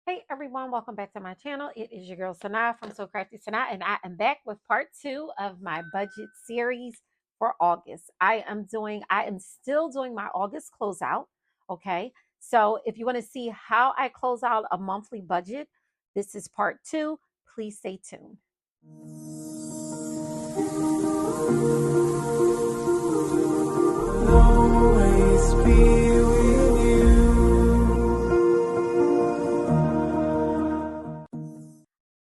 Hey everyone, welcome back to my channel. It is your girl Sanaa from So Crafty Sanaa, and I am back with part 2 of my budget series for August. I am still doing my August closeout. Okay. So if you want to see how I close out a monthly budget, this is part 2. Please stay tuned. Always be with you.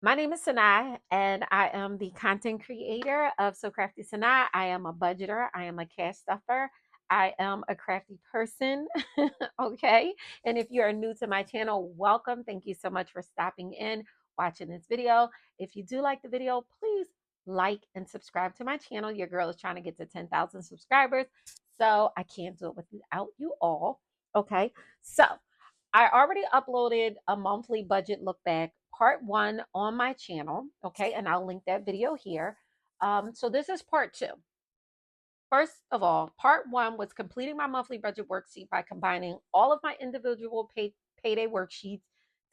My name is Sanaa, and I am the content creator of So Crafty Sanaa. I am a budgeter. I am a cash stuffer. I am a crafty person. Okay. And if you are new to my channel, welcome. Thank you so much for stopping in, watching this video. If you do like the video, please like and subscribe to my channel. Your girl is trying to get to 10,000 subscribers. So I can't do it without you all. Okay. So I already uploaded a monthly budget look back part 1 on my channel. Okay. And I'll link that video here. So this is part 2. First of all, part 1 was completing my monthly budget worksheet by combining all of my individual payday worksheets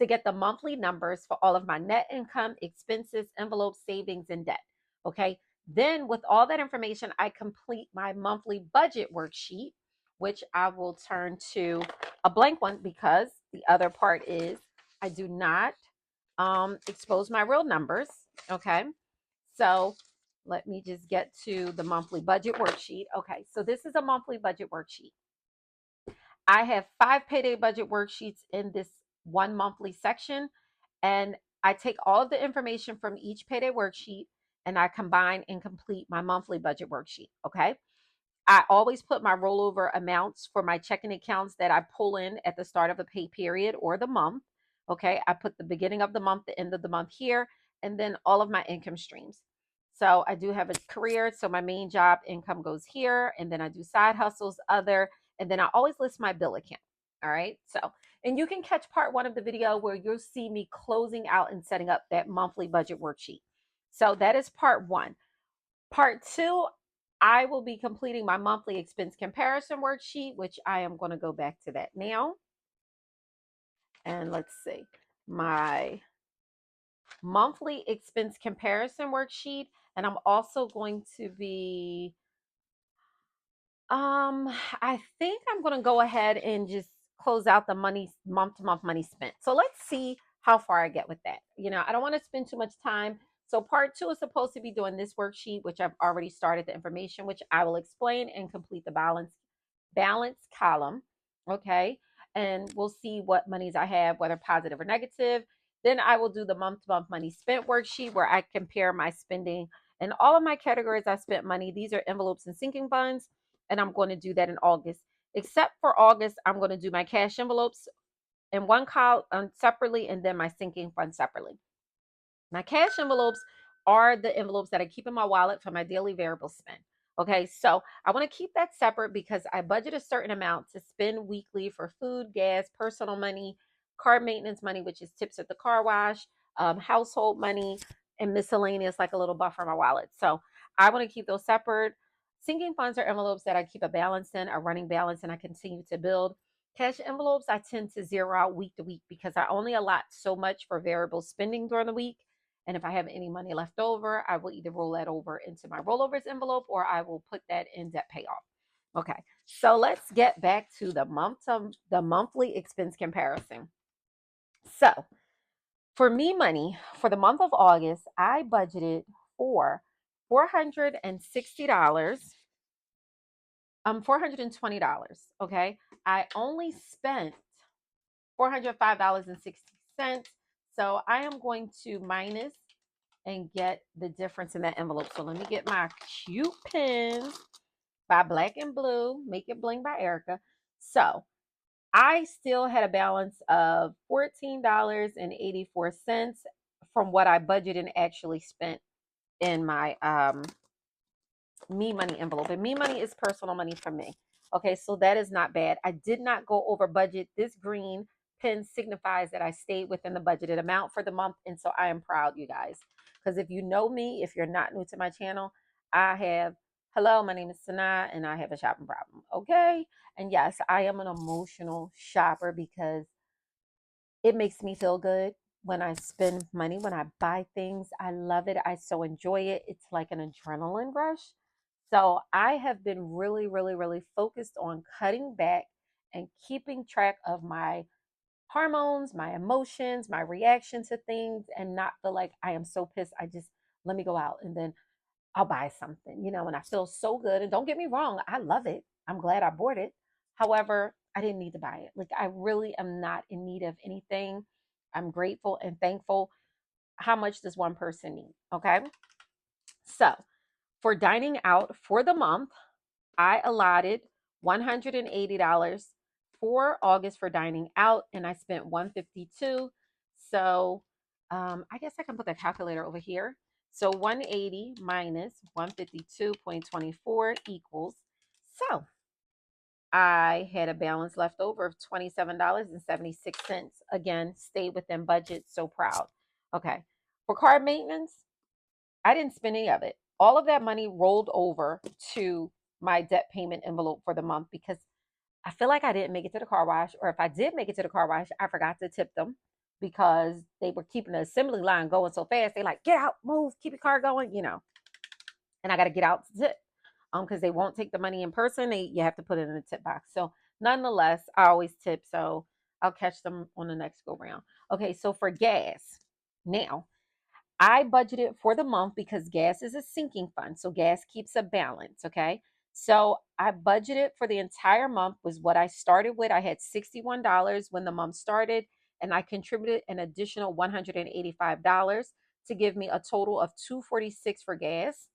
to get the monthly numbers for all of my net income, expenses, envelopes, savings, and debt. Okay. Then, with all that information, I complete my monthly budget worksheet, which I will turn to a blank one because the other part is I do not expose my real numbers. Okay. So let me just get to the monthly budget worksheet. Okay, so this is a monthly budget worksheet. I have 5 payday budget worksheets in this one monthly section, and I take all of the information from each payday worksheet and I combine and complete my monthly budget worksheet. Okay. I always put my rollover amounts for my checking accounts that I pull in at the start of a pay period or the month. Okay. I put the beginning of the month, the end of the month here, and then all of my income streams. So I do have a career. So my main job income goes here, and then I do side hustles, other, and then I always list my bill account. All right. So, and you can catch part 1 of the video where you'll see me closing out and setting up that monthly budget worksheet. So that is part 1. Part 2, I will be completing my monthly expense comparison worksheet, which I am going to go back to that now. And let's see, my monthly expense comparison worksheet. And I'm also going to be, I think I'm going to go ahead and just close out the money, month to month money spent. So let's see how far I get with that. I don't want to spend too much time. So part 2 is supposed to be doing this worksheet, which I've already started the information, which I will explain and complete the balance column. Okay. And we'll see what monies I have, whether positive or negative. Then I will do the month to month money spent worksheet where I compare my spending and all of my categories I spent money. These are envelopes and sinking funds. And I'm going to do that in August. Except for August, I'm going to do my cash envelopes in one column separately and then my sinking fund separately. My cash envelopes are the envelopes that I keep in my wallet for my daily variable spend. Okay, so I want to keep that separate because I budget a certain amount to spend weekly for food, gas, personal money, car maintenance money, which is tips at the car wash, household money, and miscellaneous, like a little buffer in my wallet. So I want to keep those separate. Sinking funds are envelopes that I keep a balance in, a running balance, and I continue to build. Cash envelopes, I tend to zero out week to week because I only allot so much for variable spending during the week. And if I have any money left over, I will either roll that over into my rollovers envelope or I will put that in debt payoff. Okay, so let's get back to the monthly expense comparison. So for me money, for the month of August, I budgeted for $460. $420. Okay. I only spent $405.60. So I am going to minus and get the difference in that envelope. So let me get my cute pens by Black and Blue, Make It Bling by Erica. So I still had a balance of $14.84 from what I budgeted and actually spent in my me money envelope. And me money is personal money for me. Okay, so that is not bad. I did not go over budget. This green pen signifies that I stayed within the budgeted amount for the month. And so I am proud, you guys. Because if you know me, if you're not new to my channel, I have, hello, my name is Sanaa, and I have a shopping problem. Okay. And yes, I am an emotional shopper because It makes me feel good when I spend money, when I buy things. I love it. I so enjoy it. It's like an adrenaline rush. So I have been really, really, really focused on cutting back and keeping track of my hormones, my emotions, my reaction to things, and not feel like I am so pissed. I just let me go out and then I'll buy something, and I feel so good. And don't get me wrong, I love it. I'm glad I bought it. However, I didn't need to buy it. Like, I really am not in need of anything. I'm grateful and thankful. How much does one person need? Okay. So, for dining out for the month, I allotted $180 for August for dining out, and I spent 152. So I guess I can put the calculator over here. So 180 minus 152.24 equals. So I had a balance left over of $27.76. Again, stayed within budget. So proud. Okay. For card maintenance, I didn't spend any of it. All of that money rolled over to my debt payment envelope for the month because I feel like I didn't make it to the car wash, or if I did make it to the car wash, I forgot to tip them because they were keeping the assembly line going so fast. They like, get out, move, keep your car going. And I got to get out to tip because they won't take the money in person. You have to put it in a tip box. So nonetheless, I always tip. So I'll catch them on the next go round. Okay, so for gas, now I budgeted for the month because gas is a sinking fund. So gas keeps a balance. Okay. So I budgeted for the entire month was what I started with. I had $61 when the month started, and I contributed an additional $185 to give me a total of $246 for gas.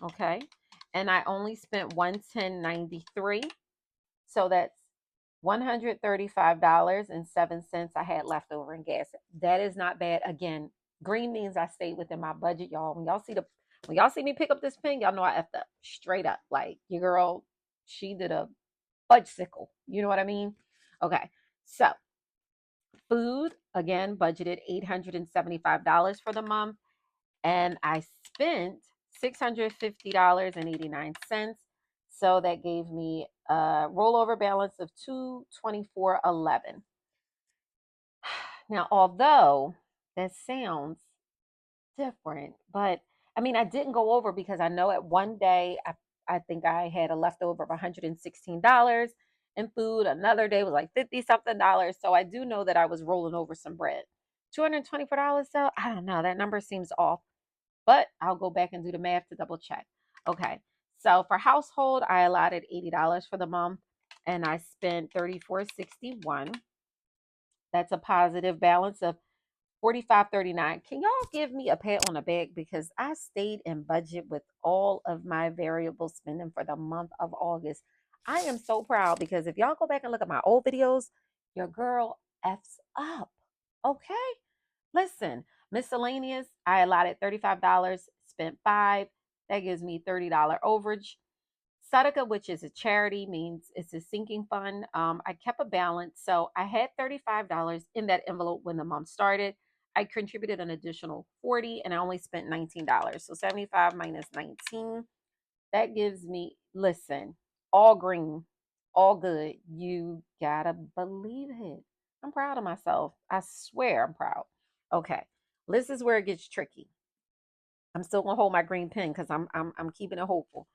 Okay. And I only spent 110.93. So that's $135.07 I had left over in gas. That is not bad. Again, green means I stayed within my budget, y'all. When y'all see me pick up this pen, y'all know I effed up straight up. Like, your girl, she did a fudge sickle. You know what I mean? Okay. So food, again, budgeted $875 for the month, and I spent $650.89. So that gave me a rollover balance of $224.11. Now, although that sounds different, but I mean, I didn't go over because I know at one day I think I had a leftover of $116 in food. Another day was like 50 something dollars. So I do know that I was rolling over some bread. $224 though, I don't know. That number seems off, but I'll go back and do the math to double check. Okay. So for household, I allotted $80 for the month and I spent $34.61. That's a positive balance of 45.39. Can y'all give me a pat on the back because I stayed in budget with all of my variable spending for the month of August. I am so proud because if y'all go back and look at my old videos, your girl F's up. Okay? Listen, miscellaneous, I allotted $35, spent 5. That gives me $30 overage. Sadaka, which is a charity, means it's a sinking fund. I kept a balance. So I had $35 in that envelope when the month started. I contributed an additional 40 and I only spent $19. So 75 minus 19, that gives me, listen, all green, all good. You gotta believe it. I'm proud of myself. I swear I'm proud. Okay. This is where it gets tricky. I'm still gonna hold my green pen because I'm keeping it hopeful.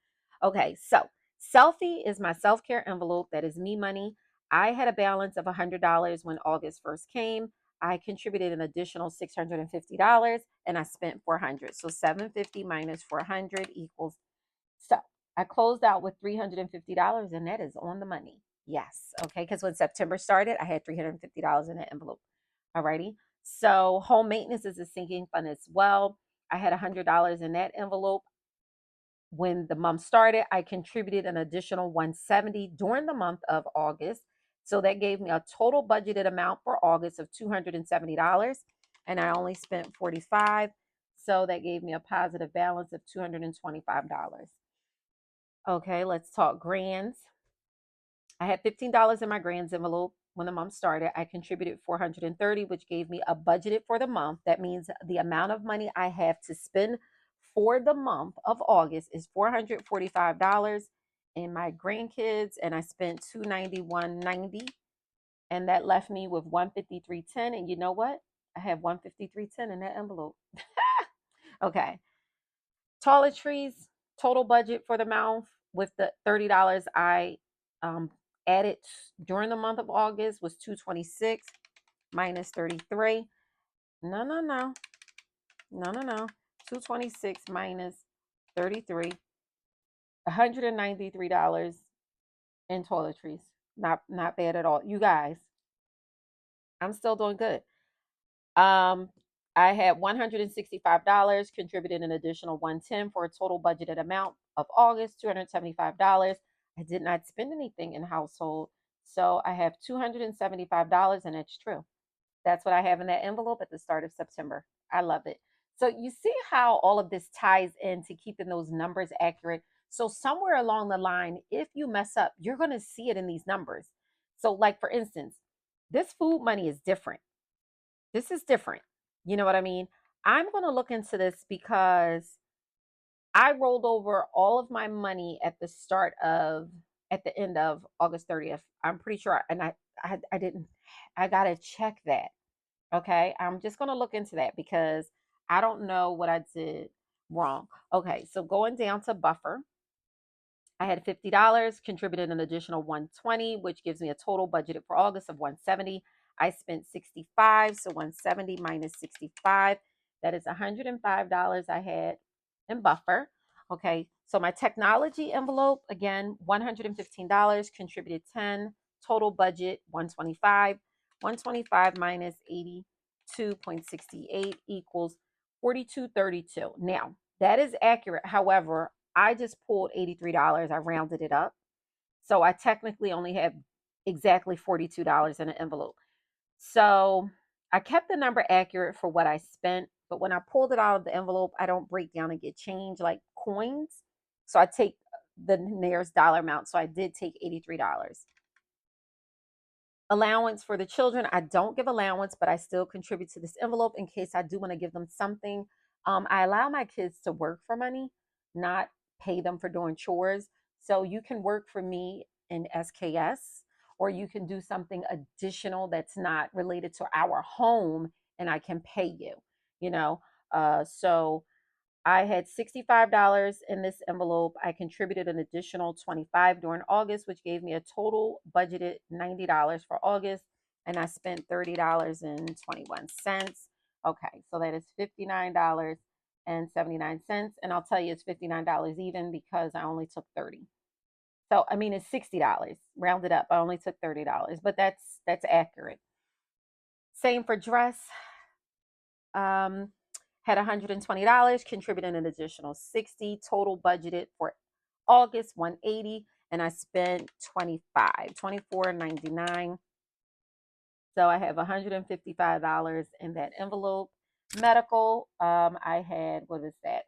Okay, so selfie is my self-care envelope. That is me money. I had a balance of $100 when August first came. I contributed an additional $650 and I spent 400. So 750 minus 400 equals. So I closed out with $350 and that is on the money. Yes. Okay. Because when September started, I had $350 in that envelope. Alrighty. So home maintenance is a sinking fund as well. I had $100 in that envelope. When the month started, I contributed an additional 170 during the month of August. So that gave me a total budgeted amount for August of $270. And I only spent 45. So that gave me a positive balance of $225. Okay, let's talk grands. I had $15 in my grants envelope when the month started. I contributed 430, which gave me a budgeted for the month. That means the amount of money I have to spend for the month of August is $445 in my grandkids, and I spent $291.90 And that left me with 153.10. And you know what? I have 153.10 in that envelope. Okay. Toiletries, total budget for the month with the $30 I added during the month of August was 226 minus 33. No, no, no. No, no, no. 226 minus 33, $193 in toiletries. Not bad at all. You guys, I'm still doing good. Um, I had $165, contributed an additional 110 for a total budgeted amount of August, $275. I did not spend anything in household. So I have $275, and it's true. That's what I have in that envelope at the start of September. I love it. So you see how all of this ties into keeping those numbers accurate. So somewhere along the line, if you mess up, you're going to see it in these numbers. So like for instance, this food money is different. This is different. You know what I mean? I'm going to look into this because I rolled over all of my money at the end of August 30th. I'm pretty sure. And I didn't, I got to check that. Okay. I'm just going to look into that because I don't know what I did wrong. Okay. So going down to buffer, I had $50, contributed an additional 120, which gives me a total budgeted for August of 170. I spent 65, so 170 minus 65, that is $105 I had in buffer. Okay, so my technology envelope, again, $115, contributed 10, total budget 125. 125 minus 82.68 equals 42.32. Now, that is accurate. However, I just pulled $83. I rounded it up. So I technically only have exactly $42 in an envelope. So I kept the number accurate for what I spent, but when I pulled it out of the envelope, I don't break down and get change like coins. So I take the nearest dollar amount. So I did take $83. Allowance for the children, I don't give allowance, but I still contribute to this envelope in case I do want to give them something. I allow my kids to work for money, not pay them for doing chores. So you can work for me in SKS, or you can do something additional that's not related to our home, and I can pay you. You know, so I had $65 in this envelope. I contributed an additional 25 during August, which gave me a total budgeted $90 for August, and I spent $30.21. Okay, so that is $59.79, and I'll tell you it's $59 even because I only took 30. So I mean it's $60 rounded up. I only took $30, but that's accurate. Same for dress. Um, had $120, contributed an additional 60, total budgeted for August 180, and I spent 25, 24.99. So I have $155 in that envelope. Medical, I had what is that?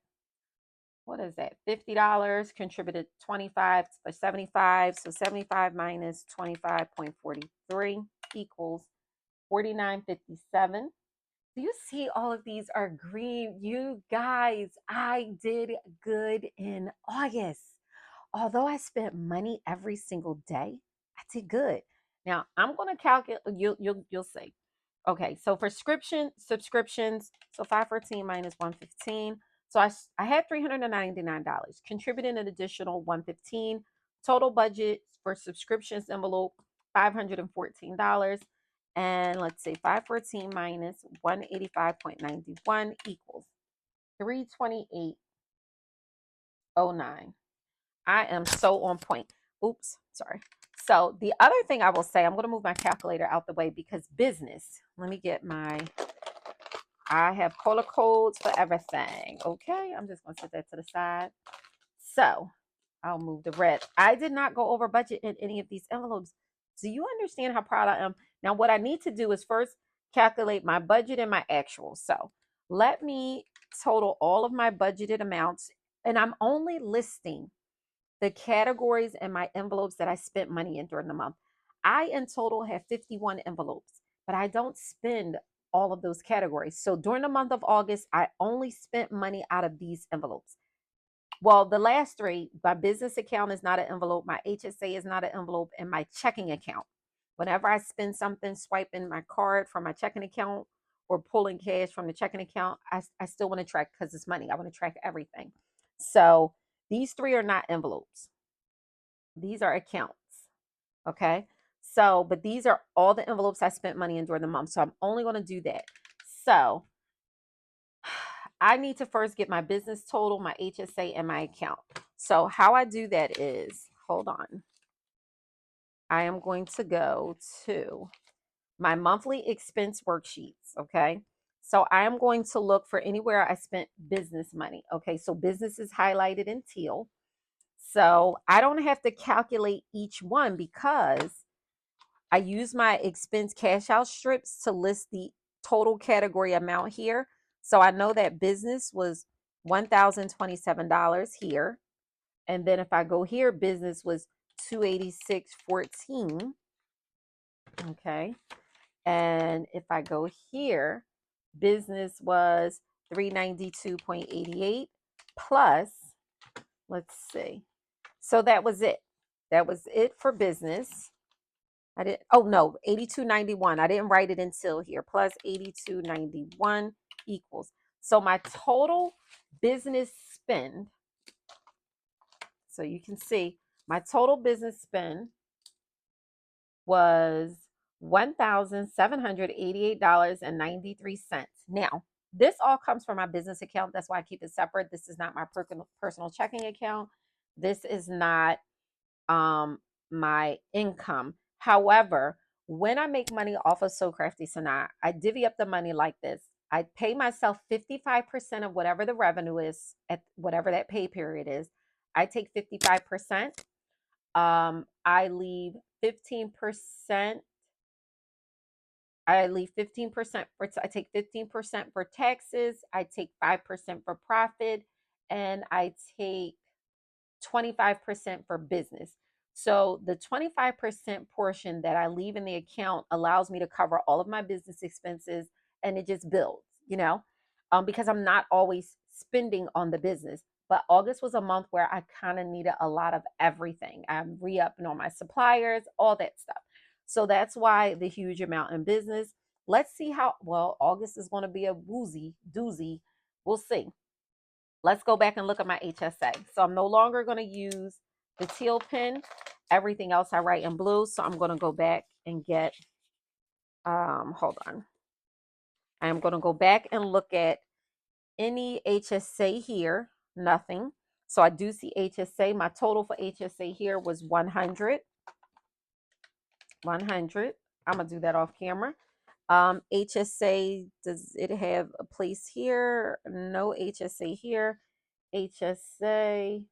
What is that? $50, contributed 25 for 75. So 75 minus 25.43 equals 49.57. Do you see all of these are green? You guys, I did good in August. Although I spent money every single day, I did good. Now I'm going to calculate. You'll see. Okay, so for subscriptions, so 514 minus 115. So I had $399. Contributing an additional 115. Total budget for subscriptions envelope $514. And let's say 514 minus 185.91 equals 328.09. I am so on point. Oops, sorry. So the other thing I will say, I'm going to move my calculator out the way because business. Let me get I have color codes for everything. Okay, I'm just going to set that to the side. So I'll move the red. I did not go over budget in any of these envelopes. Do you understand how proud I am? Now, what I need to do is first calculate my budget and my actual. So let me total all of my budgeted amounts, and I'm only listing the categories and my envelopes that I spent money in during the month. I in total have 51 envelopes, but I don't spend all of those categories. So during the month of August, I only spent money out of these envelopes. Well, the last three, my business account is not an envelope, my HSA is not an envelope, and my checking account. Whenever I spend something, swiping my card from my checking account or pulling cash from the checking account, I still want to track because it's money. I want to track everything. So these three are not envelopes. These are accounts. Okay. So, but these are all the envelopes I spent money in during the month. So I'm only going to do that. So I need to first get my business total, my HSA, and my account. So how I do that is, hold on. I am going to go to my monthly expense worksheets. Okay. So I am going to look for anywhere I spent business money. Okay. So business is highlighted in teal. So I don't have to calculate each one because I use my expense cash out strips to list the total category amount here. So I know that business was $1,027 here. And then if I go here, business was 286.14. Okay. And if I go here, business was 392.88 plus, let's see. So that was it. That was it for business. I didn't, oh no, 82.91. I didn't write it until here. Plus 82.91 equals. So my total business spend, so you can see my total business spend was $1,788.93. Now, this all comes from my business account. That's why I keep it separate. This is not my personal checking account. This is not my income. However, when I make money off of So Crafty Sanaa, I divvy up the money like this. I pay myself 55% of whatever the revenue is at whatever that pay period is. I take 55%. I leave 15%. I leave 15% for, I take 15% for taxes. I take 5% for profit, and I take 25% for business. So the 25% portion that I leave in the account allows me to cover all of my business expenses, and it just builds, because I'm not always spending on the business. But August was a month where I kind of needed a lot of everything. I'm re-upping on my suppliers, all that stuff. So that's why the huge amount in business. Let's see how well August is going to be a woozy doozy. We'll see. Let's go back and look at my HSA. So I'm no longer going to use the teal pen. Everything else I write in blue. So I'm going to go back and get, hold on. I am going to go back and look at any HSA here. Nothing. So I do see HSA. My total for HSA here was 100. 100. I'm going to do that off camera. HSA, does it have a place here? No HSA here. HSA,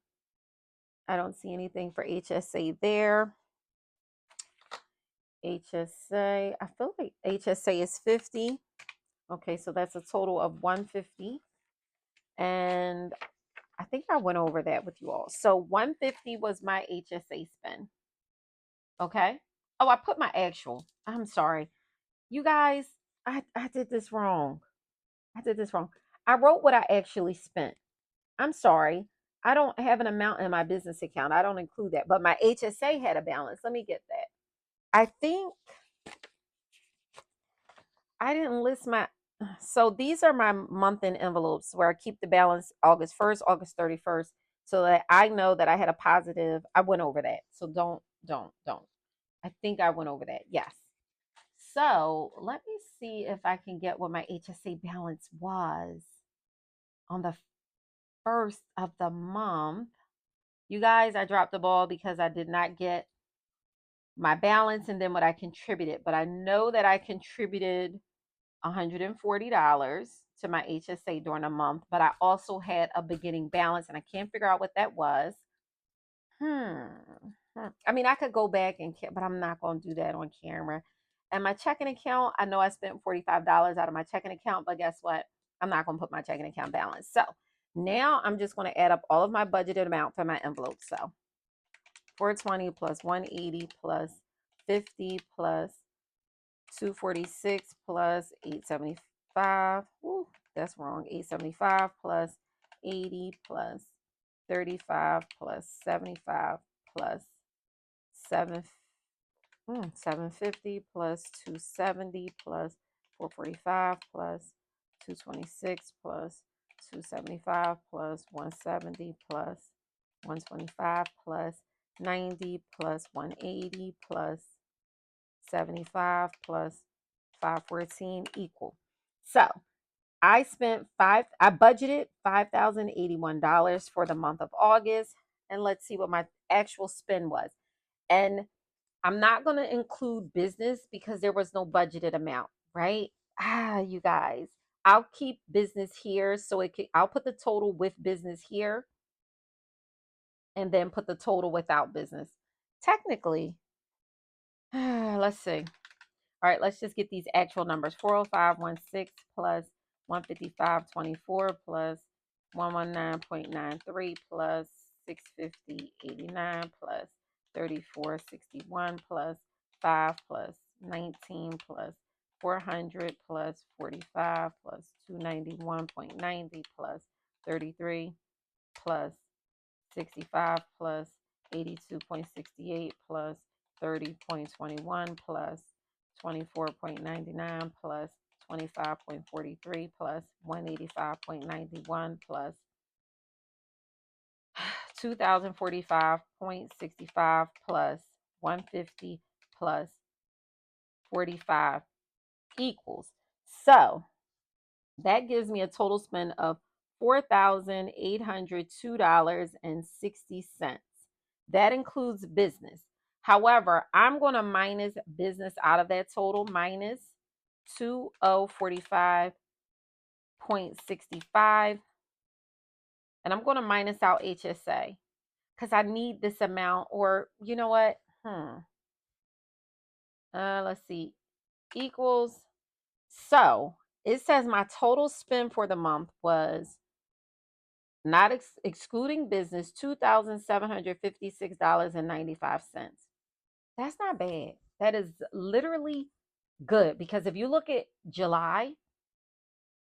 I don't see anything for HSA there. HSA, I feel like HSA is 50. Okay, so that's a total of 150. And I think I went over that with you all. So 150 was my HSA spend. Okay. Oh, I put my actual. I'm sorry. You guys, I did this wrong. I did this wrong. I wrote what I actually spent. I'm sorry. I don't have an amount in my business account. I don't include that. But my HSA had a balance. Let me get that. I think I didn't list my. So these are my month end envelopes where I keep the balance August 1st, August 31st, so that I know that I had a positive. I went over that. So don't. I think I went over that. Yes. So let me see if I can get what my HSA balance was on the first of the month. You guys, I dropped the ball because I did not get my balance and then what I contributed. But I know that I contributed $140 to my HSA during a month, but I also had a beginning balance and I can't figure out what that was. I mean, I could go back and, but I'm not going to do that on camera. And my checking account, I know I spent $45 out of my checking account, but guess what? I'm not going to put my checking account balance. So now I'm just going to add up all of my budgeted amount for my envelope. So 420 plus 180 plus 50 plus 246 plus 875. Ooh, that's wrong. 875 plus 80 plus 35 plus 75 plus 7 750 plus 270 plus 445 plus 226 plus 275 plus 170 plus 125 plus 90 plus 180 plus 75 plus 514 equal. So I budgeted $5,081 for the month of August. And let's see what my actual spend was. And I'm not going to include business because there was no budgeted amount, right? You guys, I'll keep business here so I'll put the total with business here and then put the total without business. Technically, let's see. All right, let's just get these actual numbers. 405.16 plus 155.24 plus 119.93 plus 650.89 plus 34.61 plus 5 plus 19 plus 400 plus 45 plus 291.90 plus 33 plus 65 plus 82.68 plus 30.21 plus 24.99 plus 25.43 plus 185.91 plus 2045.65 plus 150 plus 45 equals. So that gives me a total spend of $4,802.60. That includes business. However, I'm going to minus business out of that total, minus 2045.65. And I'm going to minus out HSA because I need this amount. Or you know what? Let's see. Equals. So it says my total spend for the month was, not excluding business, $2,756.95. That's not bad. That is literally good because if you look at July,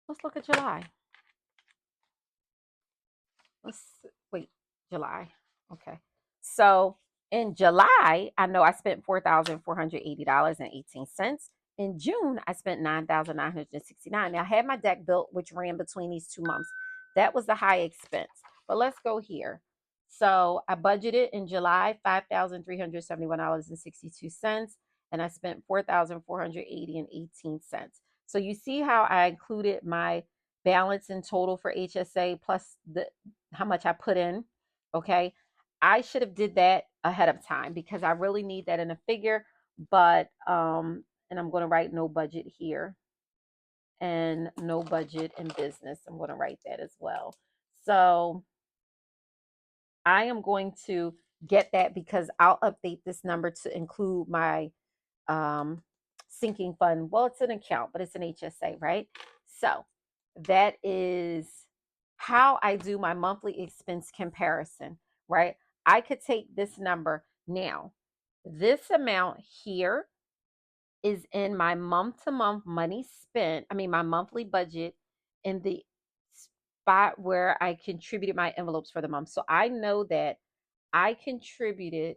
let's look at July. Let's wait, July. Okay. So in July, I know I spent $4,480.18. In June, I spent $9,969. Now I had my deck built, which ran between these 2 months. That was the high expense. But let's go here. So I budgeted in July $5,371.62, and I spent $4,480.18. So you see how I included my balance in total for HSA plus the how much I put in. Okay. I should have did that ahead of time because I really need that in a figure. But and I'm going to write no budget here and no budget in business. I'm going to write that as well. So I am going to get that because I'll update this number to include my sinking fund. Well, it's an account, but it's an HSA, right? So that is how I do my monthly expense comparison, right? I could take this number now. This amount here is in my month to month money spent, I mean, my monthly budget in the spot where I contributed my envelopes for the month. So I know that I contributed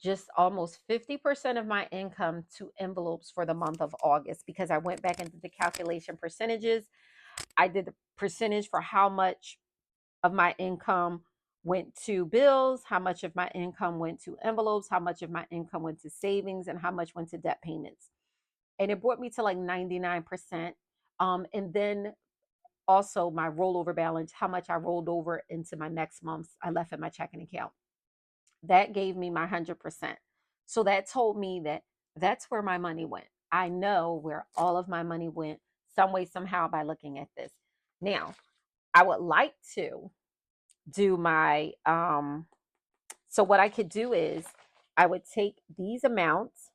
just almost 50% of my income to envelopes for the month of August because I went back into the calculation percentages. I did the percentage for how much of my income went to bills, how much of my income went to envelopes, how much of my income went to savings, and how much went to debt payments. And it brought me to like 99%. And then also my rollover balance, how much I rolled over into my next month's I left in my checking account. That gave me my 100%. So that told me that that's where my money went. I know where all of my money went some way, somehow by looking at this. Now, I would like to do my, so what I could do is I would take these amounts,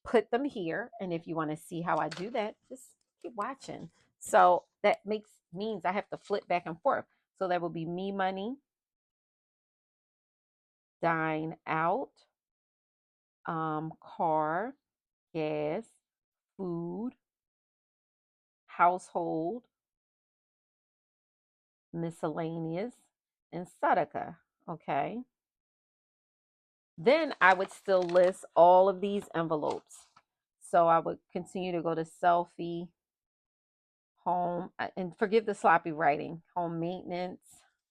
put them here. And if you want to see how I do that, just keep watching. So that means I have to flip back and forth. So that will be me money, dine out, car, gas, food, household, miscellaneous, and sadaka. Okay. Then I would still list all of these envelopes. So I would continue to go to selfie, home, and forgive the sloppy writing, home maintenance.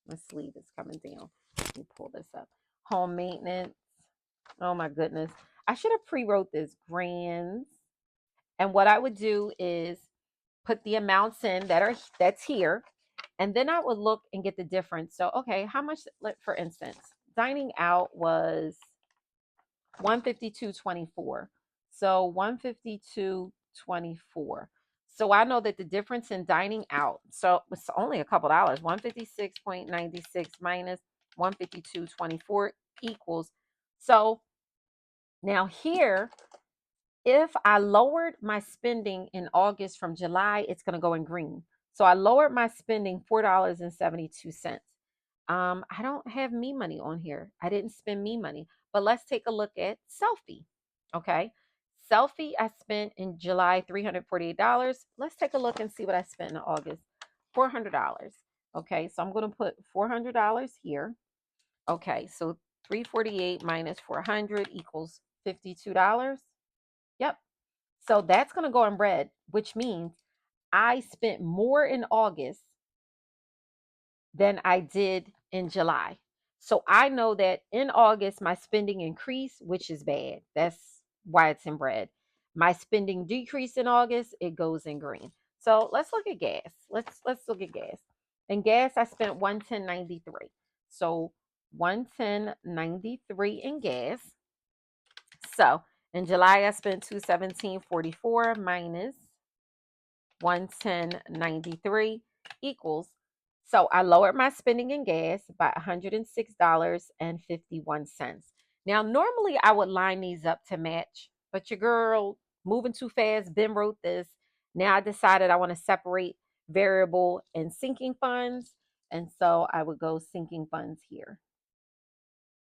My sleeve is coming down. Let me pull this up. Home maintenance. Oh my goodness. I should have pre-wrote this. Grands. And what I would do is put the amounts in that's here. And then I would look and get the difference. So, okay, how much, for instance, dining out was 152.24. So 152.24. So I know that the difference in dining out, so it's only a couple dollars, 156.96 minus 152.24 equals. So now here, if I lowered my spending in August from July, it's going to go in green. So I lowered my spending $4.72. I don't have me money on here. I didn't spend me money. But let's take a look at selfie. Okay. Selfie, I spent in July $348. Let's take a look and see what I spent in August. $400. Okay. So I'm going to put $400 here. Okay. So 348 minus 400 equals $52. Yep. So that's going to go in red, which means I spent more in August than I did in July. So I know that in August, my spending increased, which is bad. That's why it's in red. My spending decreased in August, it goes in green. So let's look at gas. Let's look at gas. In gas, I spent 110.93. So 110.93 in gas. So in July, I spent 217.44 minus 110.93 equals. So I lowered my spending in gas by $106.51. Now, normally I would line these up to match, but your girl moving too fast, Ben wrote this. Now I decided I want to separate variable and sinking funds. And so I would go sinking funds here.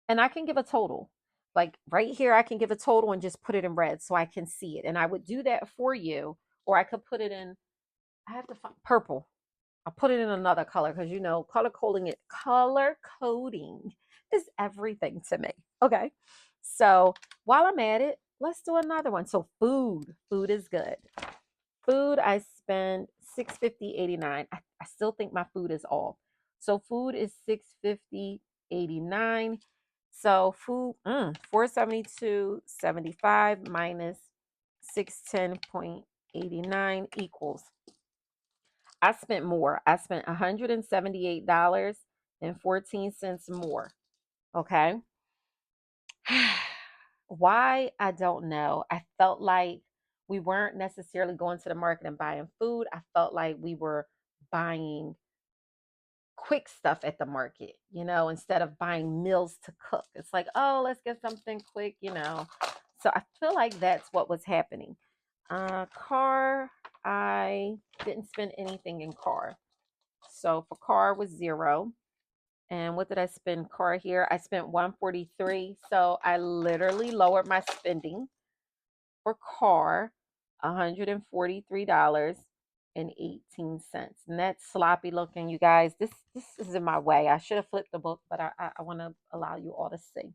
And I can give a total. Like right here, I can give a total and just put it in red so I can see it. And I would do that for you, or I could put it in, I have to find purple. I'll put it in another color because color coding is everything to me. Okay. So while I'm at it, let's do another one. So food. Food is good. Food, I spend $650.89. I still think my food is off. So food is $650.89. So food, 472.75 minus 610.89 equals. I spent more. I spent $178.14 more. Okay. Why? I don't know. I felt like we weren't necessarily going to the market and buying food. I felt like we were buying quick stuff at the market, instead of buying meals to cook. It's like, oh, let's get something quick. So I feel like that's what was happening. Car, I didn't spend anything in car. So for car was 0. And what did I spend car here? I spent 143. So I literally lowered my spending for car $143.18. And that's sloppy looking, you guys. This is in my way. I should have flipped the book, but I want to allow you all to see.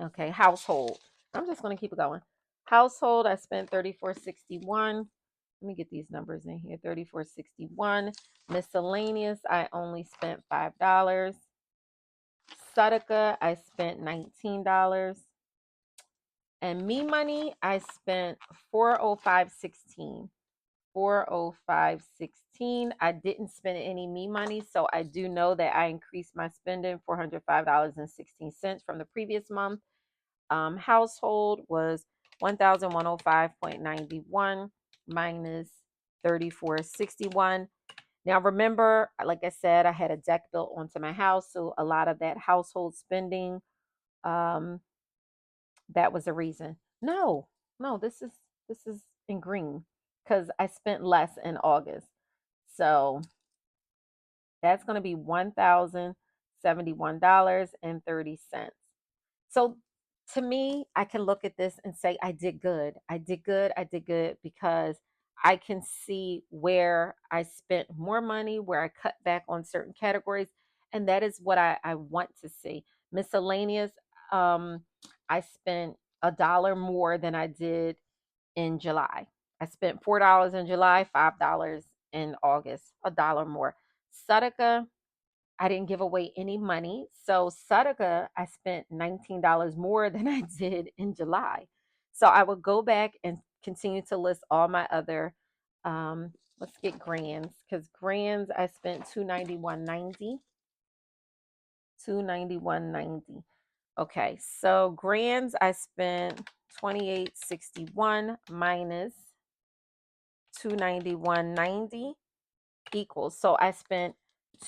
Okay, household. I'm just going to keep it going. Household, I spent 34.61. Let me get these numbers in here. 34.61. Miscellaneous, I only spent $5. Sudoku, I spent $19. And me money, I spent 405.16. 405.16. I didn't spend any me money, so I do know that I increased my spending $405.16 from the previous month. Household was 1,105.91 minus 34.61. Now remember, like I said, I had a deck built onto my house, so a lot of that household spending, um, that was a reason. No, no, this is in green because I spent less in August. So that's going to be $1,071.30. So to me, I can look at this and say, I did good. I did good. I did good because I can see where I spent more money, where I cut back on certain categories. And that is what I want to see. Miscellaneous, I spent $1 more than I did in July. I spent $4 in July, $5 in August, $1 more. Sadaka, I didn't give away any money. So Sadaka, I spent $19 more than I did in July. So I would go back and continue to list all my other let's get grands, because grands I spent 291.90. 291.90. Okay, so grands I spent 28.61 minus 291.90 equals. So I spent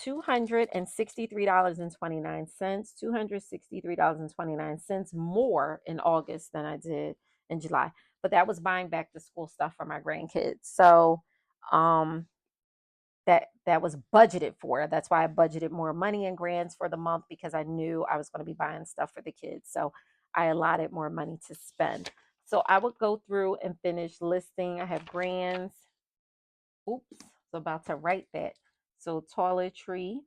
$263.29, $263.29 more in August than I did in July. But that was buying back the school stuff for my grandkids. So um that was budgeted for. That's why I budgeted more money in grants for the month, because I knew I was going to be buying stuff for the kids. So I allotted more money to spend. So I would go through and finish listing. I have grants. Oops, so about to write that. So toiletry,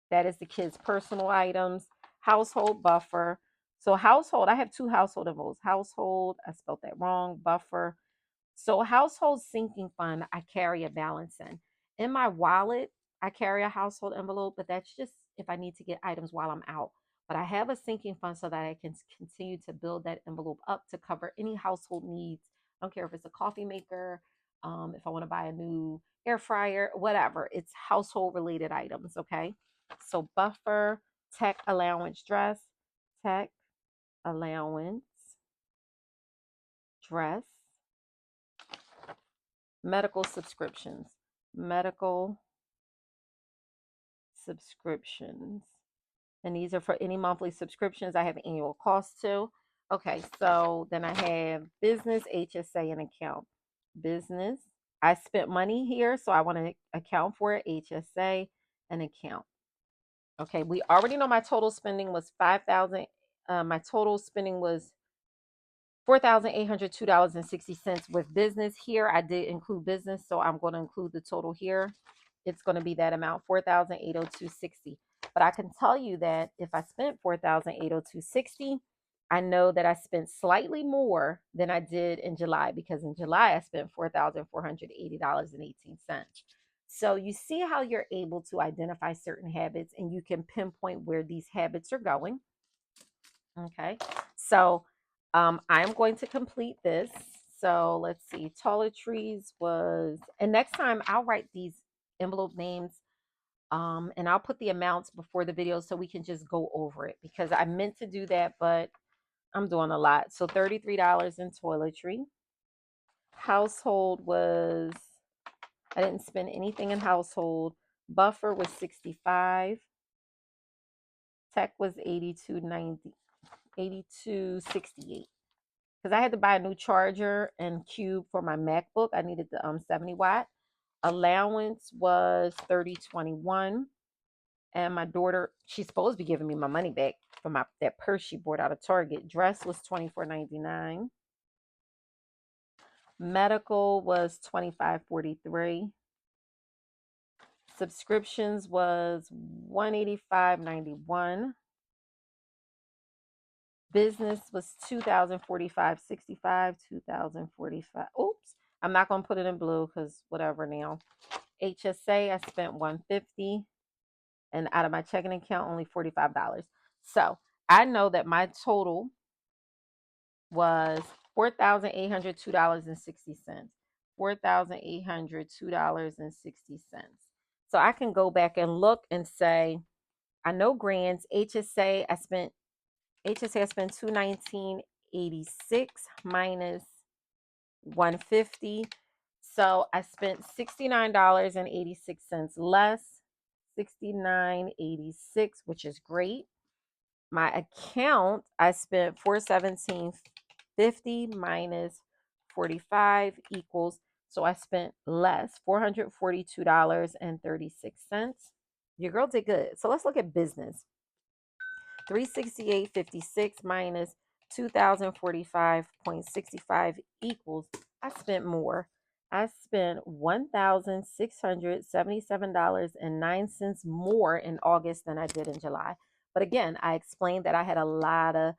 that is the kids' personal items. Household buffer. So household, I have two household envelopes. Household, I spelled that wrong. Buffer. So household sinking fund, I carry a balance in. In my wallet, I carry a household envelope, but that's just if I need to get items while I'm out. But I have a sinking fund so that I can continue to build that envelope up to cover any household needs. I don't care if it's a coffee maker, if I want to buy a new air fryer, whatever. It's household related items, okay? So buffer, tech allowance dress, tech allowance dress, medical subscriptions, medical subscriptions. And these are for any monthly subscriptions I have annual costs to. Okay, so then I have business, HSA, and account. Business, I spent money here, so I want to account for it, HSA, and account. Okay, we already know my total spending was 5,000. My total spending was $4,802.60 with business. Here I did include business, so I'm going to include the total here. It's going to be that amount, 4,802.60. But I can tell you that if I spent 4,802.60, I know that I spent slightly more than I did in July, because in July I spent $4,480.18. So you see how you're able to identify certain habits and you can pinpoint where these habits are going. Okay, so I'm going to complete this. So let's see, toiletries was, and next time I'll write these envelope names, and I'll put the amounts before the video so we can just go over it, because I meant to do that, but I'm doing a lot. So $33 in toiletry. Household was, I didn't spend anything in household. Buffer was 65. Tech was 82.90, 82.68. Because I had to buy a new charger and cube for my MacBook. I needed the 70 watt. Allowance was 30.21. And my daughter, she's supposed to be giving me my money back for that purse she bought out of Target. Dress was 24.99. Medical was 25.43. Subscriptions was 185.91. Business was 2,045.65. 2,045. Oops. I'm not going to put it in blue because whatever now. HSA, I spent 150, and out of my checking account only $45. So I know that my total was $4,802.60. $4,802.60. So I can go back and look and say, I know grants, HSA I spent 219.86 minus 150. So I spent $69.86 less, 69.86, which is great. My account, I spent 417.50 minus 45 equals, so I spent less, $442.36. Your girl did good. So let's look at business. 368.56 minus 2045.65 equals, I spent more. I spent $1,677.09 more in August than I did in July. But again, I explained that I had a lot of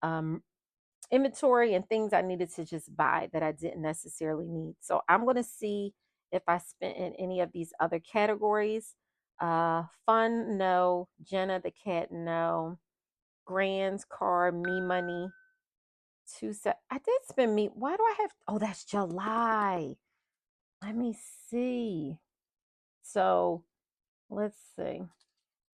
um, inventory and things I needed to just buy that I didn't necessarily need. So I'm going to see if I spent in any of these other categories. Fun, no. Jenna the cat, no. Grand's car, me money. I did spend me. Why do I have? Oh, that's July. Let me see. So let's see.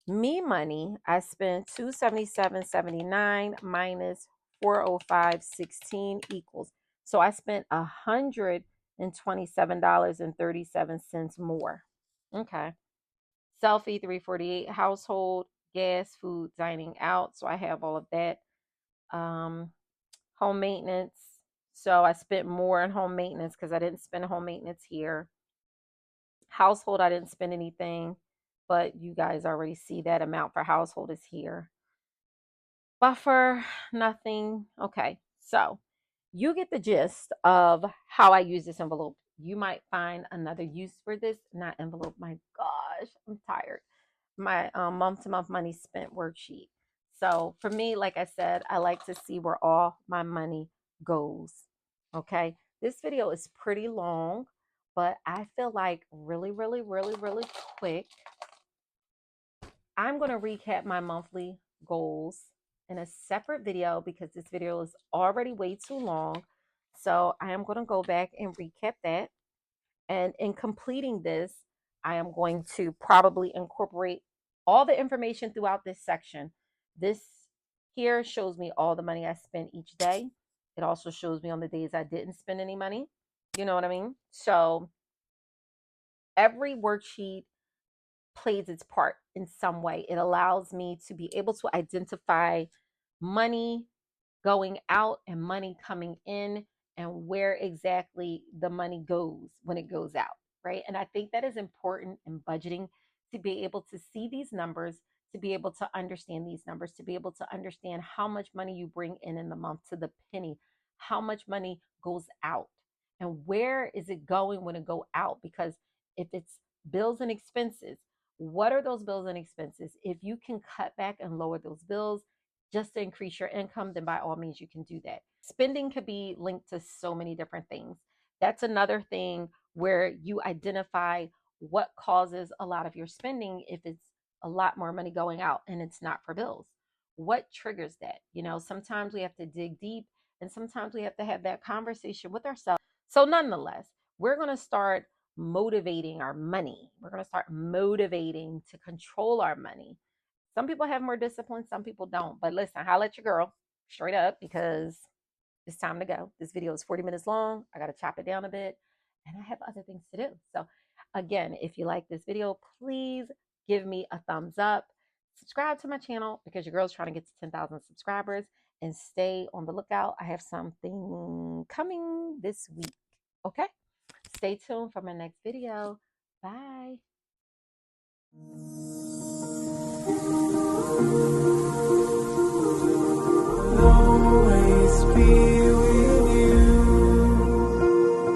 Me money, I spent 277.79 minus 405.16 equals. So I spent $127.37 more. Okay. Selfie 348, household, gas, food, dining out. So I have all of that. Um, Home maintenance. So I spent more on home maintenance because I didn't spend home maintenance here. Household, I didn't spend anything, but you guys already see that amount for household is here. Buffer, nothing. Okay, so you get the gist of how I use this envelope. You might find another use for this, not envelope. My gosh, I'm tired. My month to month money spent worksheet. So for me, like I said, I like to see where all my money goes. Okay, this video is pretty long, but I feel like really quick. I'm going to recap my monthly goals in a separate video because this video is already way too long. So I am going to go back and recap that. And in completing this, I am going to probably incorporate all the information throughout this section. This here shows me all the money I spent each day. It also shows me on the days I didn't spend any money. You know what I mean? So every worksheet plays its part in some way. It allows me to be able to identify money going out and money coming in and where exactly the money goes when it goes out, right? And I think that is important in budgeting to be able to see these numbers, to be able to understand these numbers, to be able to understand how much money you bring in the month to the penny, how much money goes out, and where is it going when it go out? Because if it's bills and expenses, what are those bills and expenses? If you can cut back and lower those bills just to increase your income, then by all means you can do that. Spending could be linked to so many different things. That's another thing where you identify what causes a lot of your spending if it's a lot more money going out and it's not for bills. What triggers that? You know, sometimes we have to dig deep and sometimes we have to have that conversation with ourselves. So, nonetheless, we're going to start motivating our money. We're going to start motivating to control our money. Some people have more discipline, some people don't. But listen, holla at your girl straight up because it's time to go. This video is 40 minutes long. I got to chop it down a bit and I have other things to do. So, again, if you like this video, please give me a thumbs up. Subscribe to my channel because your girl's trying to get to 10,000 subscribers and stay on the lookout. I have something coming this week. Okay? Stay tuned for my next video. Bye.